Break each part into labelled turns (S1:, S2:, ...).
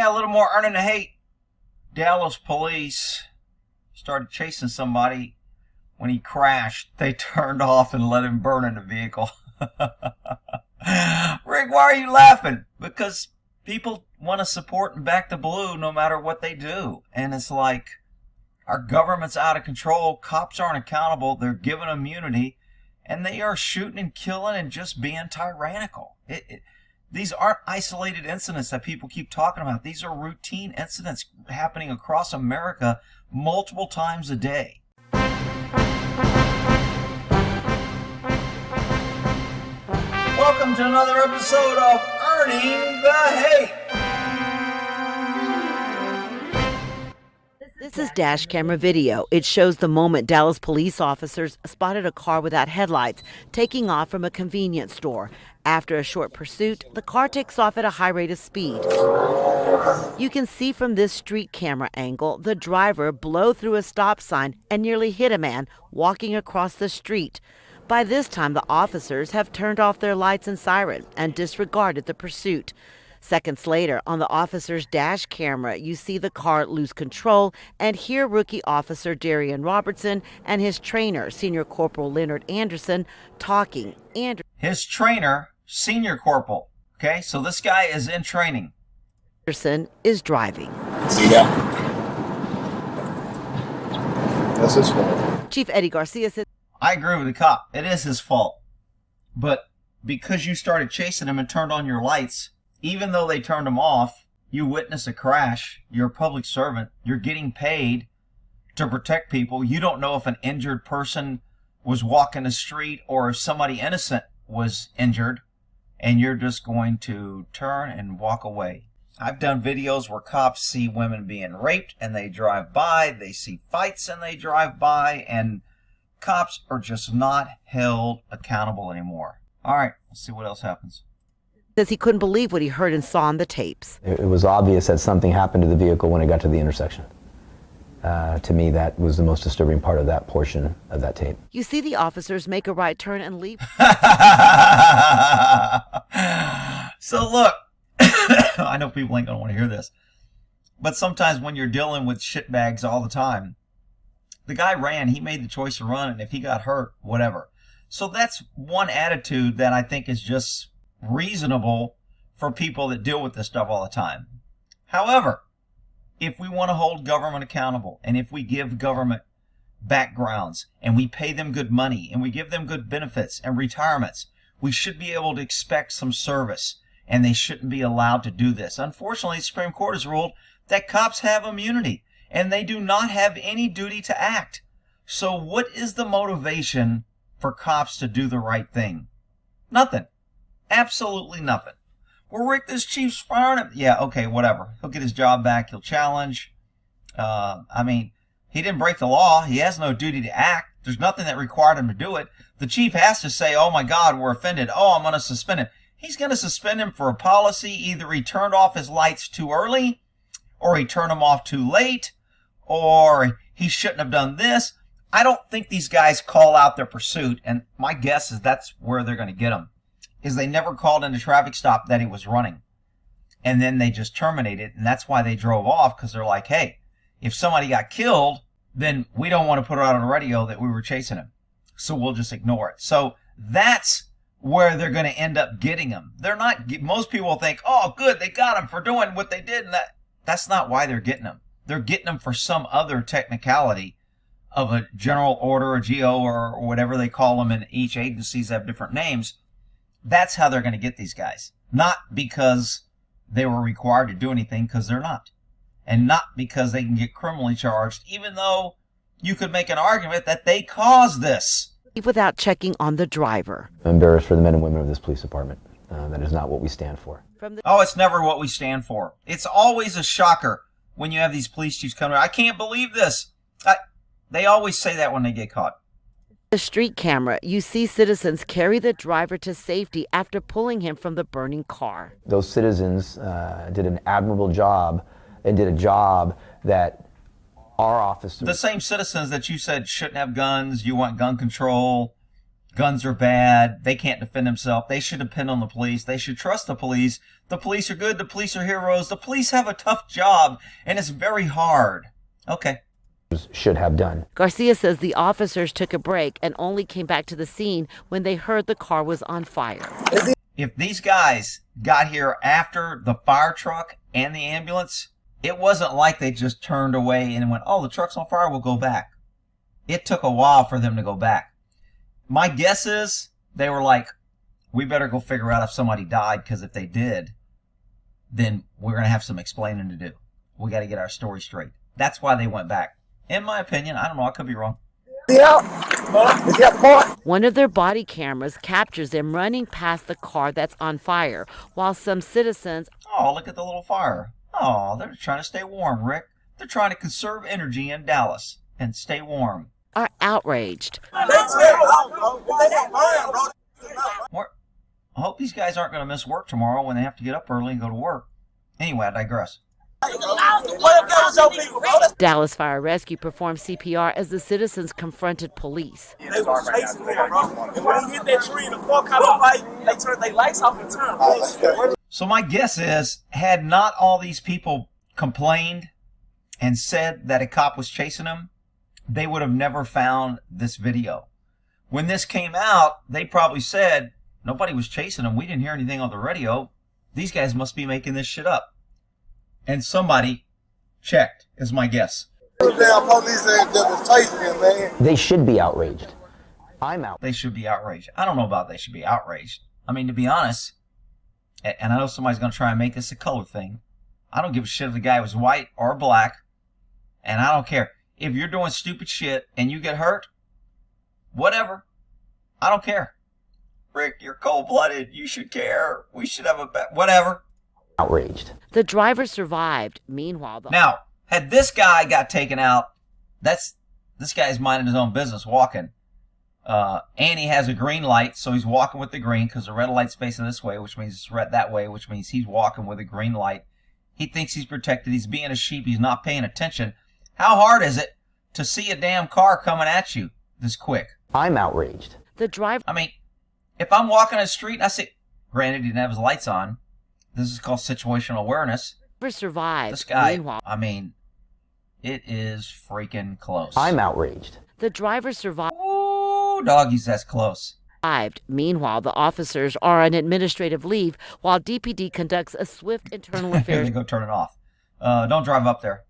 S1: a little more earning the hate. Dallas police started chasing somebody. When he crashed, they turned off and let him burn in the vehicle. Rick, why are you laughing? Because people want to support and back the blue no matter what they do. And it's like, our government's out of control. Cops aren't accountable. They're given immunity. And they are shooting and killing and just being tyrannical. These aren't isolated incidents that people keep talking about. These are routine incidents happening across America multiple times a day. Welcome to another episode of Earning the Hate.
S2: This is dash camera video. It shows the moment Dallas police officers spotted a car without headlights taking off from a convenience store. After a short pursuit, the car takes off at a high rate of speed. You can see from this street camera angle the driver blow through a stop sign and nearly hit a man walking across the street. By this time, the officers have turned off their lights and siren and disregarded the pursuit. Seconds later, on the officer's dash camera, you see the car lose control and hear rookie officer Darian Robertson and his trainer, Senior Corporal Leonard Anderson, talking.
S1: His trainer, Senior Corporal. Okay, so this guy is in training.
S2: Anderson is driving.
S3: See that? That's his fault.
S2: Chief Eddie Garcia said,
S1: I agree with the cop. It is his fault. But because you started chasing him and turned on your lights, even though they turned them off, you witnessed a crash. You're a public servant. You're getting paid to protect people. You don't know if an injured person was walking the street or if somebody innocent was injured, and you're just going to turn and walk away. I've done videos where cops see women being raped and they drive by. They see fights and they drive by, and cops are just not held accountable anymore. All right, let's see what else happens.
S2: Says he couldn't believe what he heard and saw on the tapes.
S4: It was obvious that something happened to the vehicle when it got to the intersection. To me, that was the most disturbing part of that portion of that tape.
S2: You see the officers make a right turn and leave.
S1: So look, I know people ain't gonna want to hear this, but sometimes when you're dealing with shitbags all the time, the guy ran, he made the choice to run, and if he got hurt, whatever. So that's one attitude that I think is just reasonable for people that deal with this stuff all the time. However, if we want to hold government accountable, and if we give government backgrounds, and we pay them good money, and we give them good benefits and retirements, we should be able to expect some service, and they shouldn't be allowed to do this. Unfortunately, the Supreme Court has ruled that cops have immunity, and they do not have any duty to act. So what is the motivation for cops to do the right thing? Nothing. Absolutely nothing. Well, Rick, this chief's firing him. Yeah, okay, whatever. He'll get his job back. He'll challenge. He didn't break the law. He has no duty to act. There's nothing that required him to do it. The chief has to say, oh my God, we're offended. Oh, I'm going to suspend him. He's going to suspend him for a policy. Either he turned off his lights too early, or he turned them off too late, or he shouldn't have done this. I don't think these guys call out their pursuit, and my guess is that's where they're going to get him, is they never called in a traffic stop that he was running. And then they just terminated, and that's why they drove off, because they're like, hey, if somebody got killed, then we don't want to put it out on the radio that we were chasing him. So we'll just ignore it. So that's where they're going to end up getting him. They're not, most people think, oh, good, they got him for doing what they did, and that's not why they're getting him. They're getting him for some other technicality of a general order, a GO, or whatever they call them, and each agencies have different names. That's how they're going to get these guys. Not because they were required to do anything, because they're not. And not because they can get criminally charged, even though you could make an argument that they caused this.
S2: Without checking on the driver.
S4: I'm embarrassed for the men and women of this police department. That is not what we stand for.
S1: Oh, it's never what we stand for. It's always a shocker when you have these police chiefs come around. I can't believe this. They always say that when they get caught.
S2: The street camera, you see citizens carry the driver to safety after pulling him from the burning car.
S4: Those citizens did an admirable job and did a job that our officers...
S1: The same citizens that you said shouldn't have guns, you want gun control, guns are bad, they can't defend themselves, they should depend on the police, they should trust the police are good, the police are heroes, the police have a tough job, and it's very hard. Okay.
S4: Should have done.
S2: Garcia says the officers took a break and only came back to the scene when they heard the car was on fire.
S1: If these guys got here after the fire truck and the ambulance, it wasn't like they just turned away and went, oh, the truck's on fire, we'll go back. It took a while for them to go back. My guess is they were like, we better go figure out if somebody died, because if they did, then we're going to have some explaining to do. We got to get our story straight. That's why they went back. In my opinion, I don't know, I could be wrong.
S2: One of their body cameras captures them running past the car that's on fire, while some citizens...
S1: Oh, look at the little fire. Oh, they're trying to stay warm, Rick. They're trying to conserve energy in Dallas and stay warm.
S2: ...are outraged.
S1: I hope these guys aren't going to miss work tomorrow when they have to get up early and go to work. Anyway, I digress.
S2: Dallas Fire Rescue performed CPR as the citizens confronted police.
S5: They was chasing him, bro. And when he hit that tree and the car caught on fire, they turned their lights off and turned.
S1: So my guess is, had not all these people complained and said that a cop was chasing them, they would have never found this video. When this came out, they probably said, nobody was chasing them. We didn't hear anything on the radio. These guys must be making this shit up. And somebody checked, is my guess.
S4: They should be outraged. I'm out.
S1: They should be outraged. I don't know about they should be outraged. I mean, to be honest, and I know somebody's going to try and make this a color thing. I don't give a shit if the guy was white or black. And I don't care. If you're doing stupid shit and you get hurt, whatever. I don't care. Rick, you're cold-blooded. You should care. We should have a bet. Whatever.
S4: Outraged.
S2: The driver survived. Meanwhile,
S1: Now, had this guy got taken out, this guy's minding his own business, walking. And he has a green light, so he's walking with the green because the red light's facing this way, which means it's red that way, which means he's walking with a green light. He thinks he's protected. He's being a sheep. He's not paying attention. How hard is it to see a damn car coming at you this quick?
S4: I'm outraged.
S2: the driver...
S1: I mean, if I'm walking on the street and I see, granted he didn't have his lights on, this is called situational awareness.
S2: survived.
S1: This guy,
S2: Meanwhile,
S1: I mean, it is freaking close.
S4: I'm outraged.
S2: the driver survived.
S1: Ooh, doggies, that's close.
S2: Meanwhile, the officers are on administrative leave while DPD conducts a swift internal
S1: They
S2: affairs
S1: go turn it off. Don't drive up there.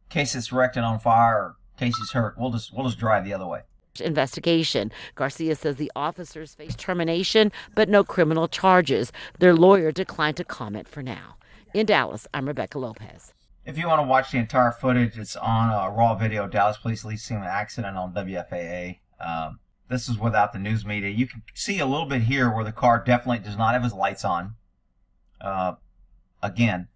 S1: In case it's wrecked and on fire, or in case he's hurt, we'll just drive the other way.
S2: investigation. Garcia says the officers face termination, but no criminal charges. Their lawyer declined to comment for now. In Dallas, I'm Rebecca Lopez.
S1: If you want to watch the entire footage, it's on raw video. Dallas police lead scene of accident on WFAA. This is without the news media. You can see a little bit here where the car definitely does not have his lights on. Again,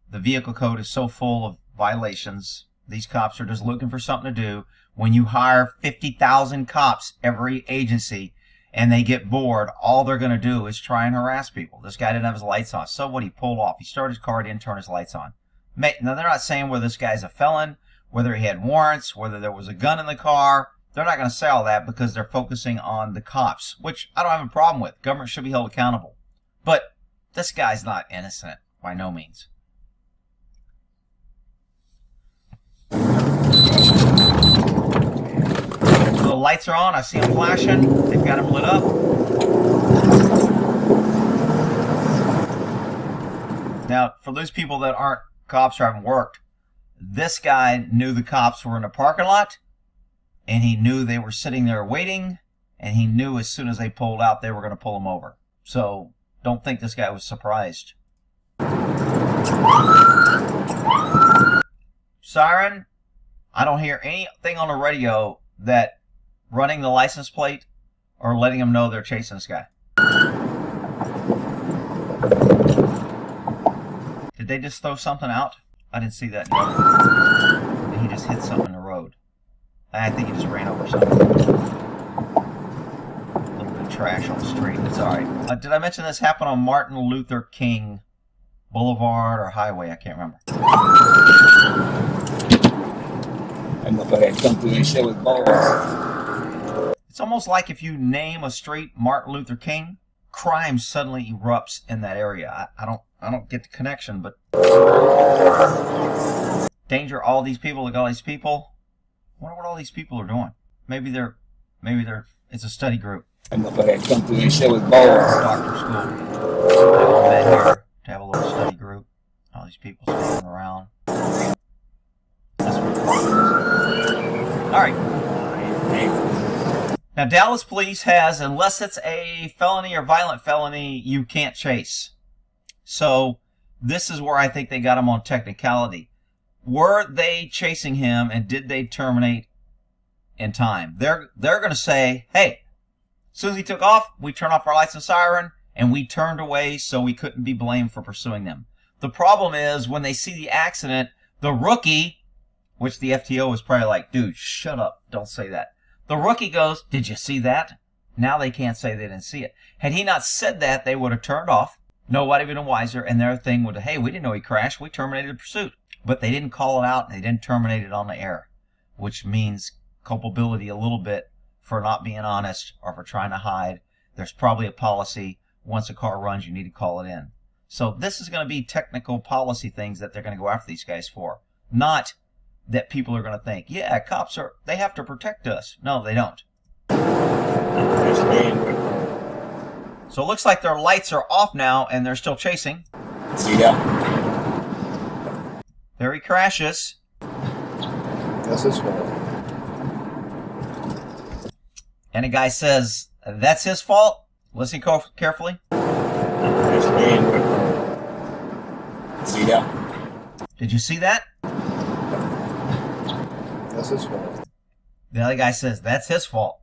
S1: the vehicle code is so full of violations. These cops are just looking for something to do. When you hire 50,000 cops, every agency, and they get bored, all they're going to do is try and harass people. This guy didn't have his lights on. So what? He pulled off. He started his car, didn't turn his lights on. Now, they're not saying whether this guy's a felon, whether he had warrants, whether there was a gun in the car. They're not going to say all that because they're focusing on the cops, which I don't have a problem with. Government should be held accountable. But this guy's not innocent, by no means. So the lights are on. I see them flashing. They've got them lit up. Now, for those people that aren't cops or haven't worked, this guy knew the cops were in the parking lot, and he knew they were sitting there waiting, and he knew as soon as they pulled out, they were going to pull him over. So don't think this guy was surprised. Siren, I don't hear anything on the radio that running the license plate or letting them know they're chasing this guy. Did they just throw something out? I didn't see that. No. He just hit something in the road. I think he just ran over something. A little bit of trash on the street. It's alright. Did I mention this happened on Martin Luther King Boulevard or Highway? I can't remember. It's almost like if you name a street Martin Luther King, crime suddenly erupts in that area. I don't get the connection, but danger, all these people, look at all these people. I wonder what all these people are doing. Maybe they're, it's a study group.
S3: And motherfucker come through and shit with balls.
S1: Doctor school. They all met here to have a little study group. All these people standing around. That's what all right. Now, Dallas police has, unless it's a felony or violent felony, you can't chase. So this is where I think they got him on technicality. Were they chasing him, and did they terminate in time? They're going to say, hey, as soon as he took off, we turned off our lights and siren, and we turned away so we couldn't be blamed for pursuing them. The problem is when they see the accident, the rookie, which the FTO is probably like, dude, shut up, don't say that. The rookie goes, did you see that? Now they can't say they didn't see it. Had he not said that, they would have turned off. Nobody would have been wiser, and their thing would have, hey, we didn't know he crashed. We terminated the pursuit. But they didn't call it out, and they didn't terminate it on the air, which means culpability a little bit for not being honest or for trying to hide. There's probably a policy. Once a car runs, you need to call it in. So this is going to be technical policy things that they're going to go after these guys for. Not that people are going to think, yeah, cops they have to protect us. No, they don't. So it looks like their lights are off now and they're still chasing.
S3: Yeah.
S1: There he crashes.
S3: That's his fault.
S1: And the guy says, that's his fault? Listen carefully.
S3: Yeah.
S1: Did you see that?
S3: That's his fault.
S1: The other guy says, that's his fault.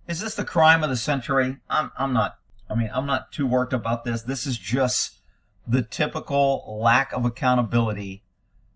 S1: Is this the crime of the century? I'm not too worked about this. This is just the typical lack of accountability,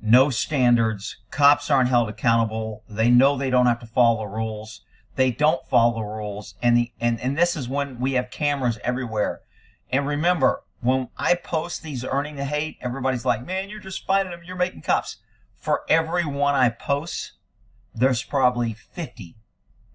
S1: no standards. Cops aren't held accountable. They know they don't have to follow the rules. They don't follow the rules. And this is when we have cameras everywhere. And remember, when I post these earning the hate, everybody's like, man, you're just finding them. You're making cops. For every one I post, there's probably 50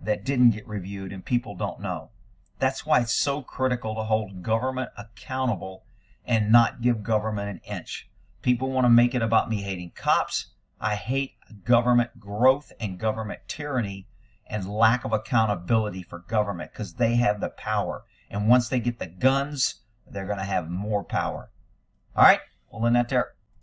S1: that didn't get reviewed and people don't know. That's why it's so critical to hold government accountable and not give government an inch. People want to make it about me hating cops. I hate government growth and government tyranny and lack of accountability for government because they have the power. And once they get the guns, they're going to have more power. All right, we'll end that there.